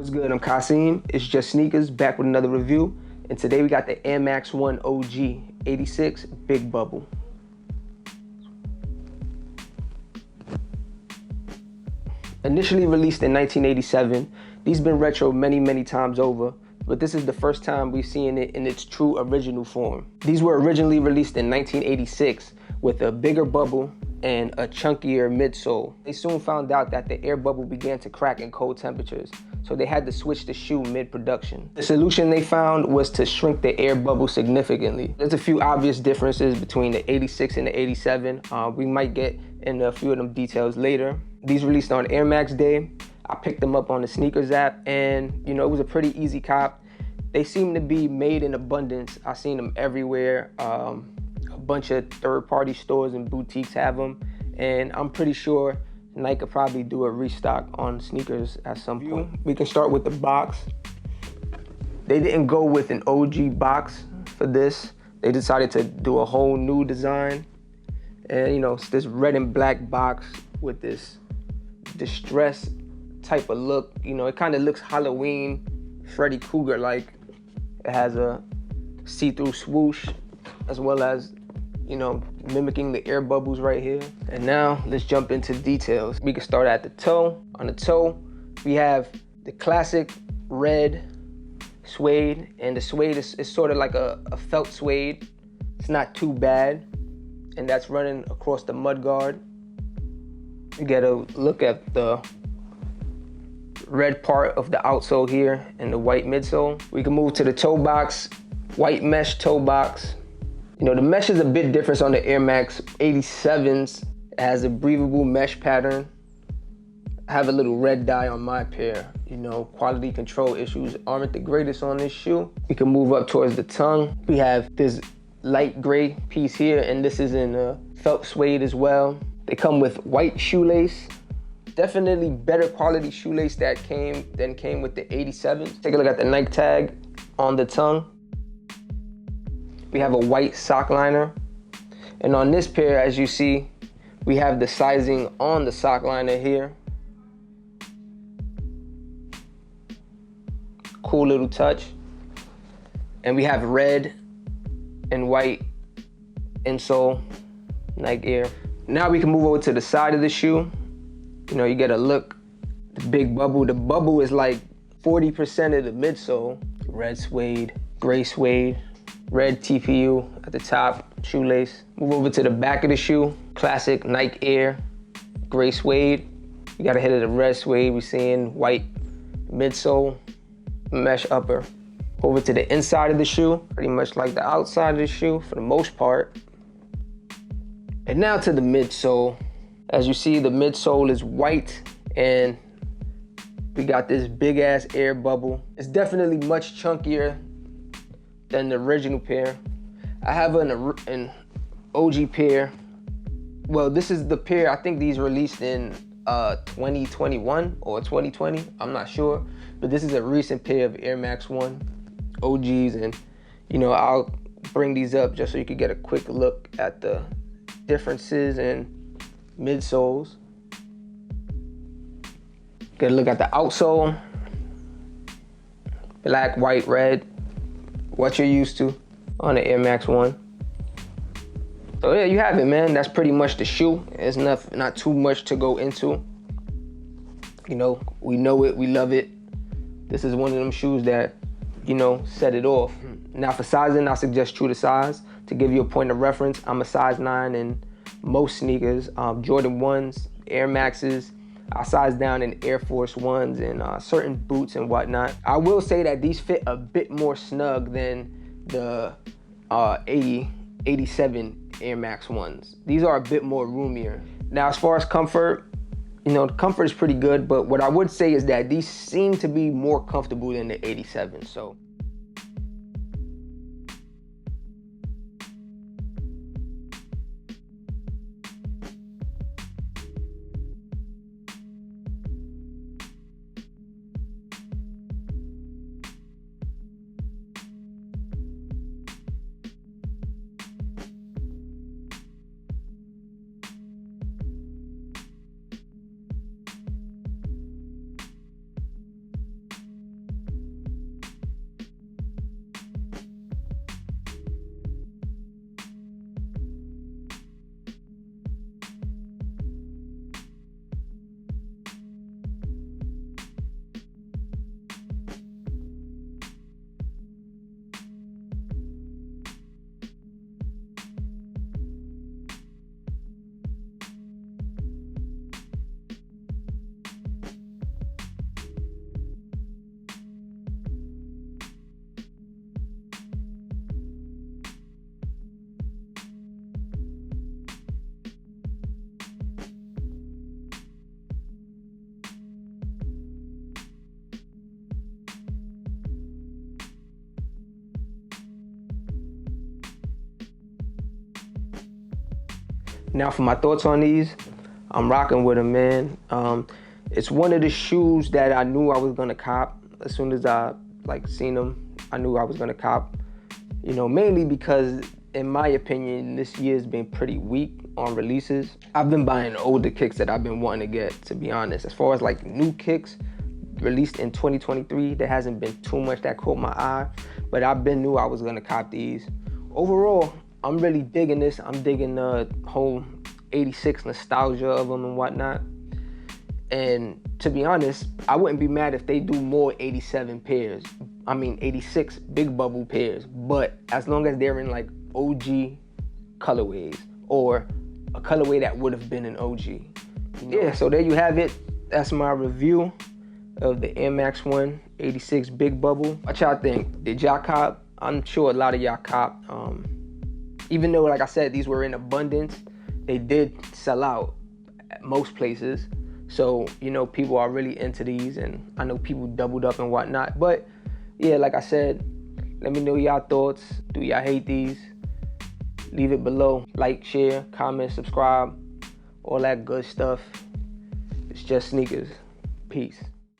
What's good? I'm Kasim. It's Just Sneakers back with another review. And today we got the Air Max 1 OG 86 Big Bubble. Initially released in 1987, these been retro many times over, but this is the first time we've seen it in its true original form. These were originally released in 1986 with a bigger bubble and a chunkier midsole. They soon found out that the air bubble began to crack in cold temperatures, so they had to switch the shoe mid-production. The solution they found was to shrink the air bubble significantly. There's a few obvious differences between the 86 and the 87. We might get into a few of them details later. These released on Air Max Day. I picked them up on the Sneakers app, and it was a pretty easy cop. They seem to be made in abundance. I've seen them everywhere. A bunch of third-party stores and boutiques have them, and I'm pretty sure Nike could probably do a restock on sneakers at some point. We can start with the box. They didn't go with an OG box for this. They decided to do a whole new design. And it's this red and black box with this distressed type of look. It kind of looks Halloween, Freddy Krueger-like. It has a see-through swoosh, as well as mimicking the air bubbles right here. And now let's jump into details. We can start at the toe. On the toe, we have the classic red suede, and the suede is sort of like a felt suede. It's not too bad, and that's running across the mudguard. You get a look at the red part of the outsole here and the white midsole. We can move to the toe box, white mesh toe box. The mesh is a bit different on the Air Max 87s. It has a breathable mesh pattern. I have a little red dye on my pair. Quality control issues aren't the greatest on this shoe. We can move up towards the tongue. We have this light gray piece here, and this is in a felt suede as well. They come with white shoelace. Definitely better quality shoelace than came with the 87s. Take a look at the Nike tag on the tongue. We have a white sock liner. And on this pair, as you see, we have the sizing on the sock liner here. Cool little touch. And we have red and white insole, Nike Air. Now we can move over to the side of the shoe. You get a look, the big bubble. The bubble is like 40% of the midsole. Red suede, gray suede, red TPU at the top, shoelace. Move over to the back of the shoe. Classic Nike Air, gray suede. You gotta hit it a red suede. We're seeing white midsole, mesh upper. Over to the inside of the shoe, pretty much like the outside of the shoe for the most part. And now to the midsole. As you see, the midsole is white, and we got this big ass air bubble. It's definitely much chunkier than the original pair. I have an OG pair. Well, this is the pair, I think these released in 2021 or 2020, I'm not sure. But this is a recent pair of Air Max 1 OGs, and I'll bring these up just so you could get a quick look at the differences in midsoles. Get a look at the outsole. Black, white, red. What you're used to on the Air Max 1. So yeah, you have it, man. That's pretty much the shoe. There's not too much to go into. We know it, we love it. This is one of them shoes that, set it off. Now for sizing, I suggest true to size. To give you a point of reference, I'm a size 9 in most sneakers. Jordan 1s, Air Maxes. I size down in Air Force 1s and certain boots and whatnot. I will say that these fit a bit more snug than the 87 Air Max 1s. These are a bit more roomier. Now, as far as comfort, the comfort is pretty good, but what I would say is that these seem to be more comfortable than the 87. So Now for my thoughts on these, I'm rocking with them, man. It's one of the shoes that I knew I was gonna cop. As soon as I seen them, I knew I was gonna cop. You know, mainly because in my opinion, this year's been pretty weak on releases. I've been buying older kicks that I've been wanting to get, to be honest. As far as like new kicks released in 2023, there hasn't been too much that caught my eye, but I've been knew I was gonna cop these. Overall, I'm really digging this. I'm digging the whole 86 nostalgia of them and whatnot. And to be honest, I wouldn't be mad if they do more 87 pairs. I mean 86 big bubble pairs, but as long as they're in like OG colorways or a colorway that would have been an OG. You know? Yeah, so there you have it. That's my review of the Air Max 1 86 big bubble. What y'all think? Did y'all cop? I'm sure a lot of y'all cop. Even though, like I said, these were in abundance, they did sell out at most places. So, you know, people are really into these, and I know people doubled up and whatnot. But yeah, like I said, let me know y'all thoughts. Do y'all hate these? Leave it below. Like, share, comment, subscribe, all that good stuff. It's just sneakers. Peace.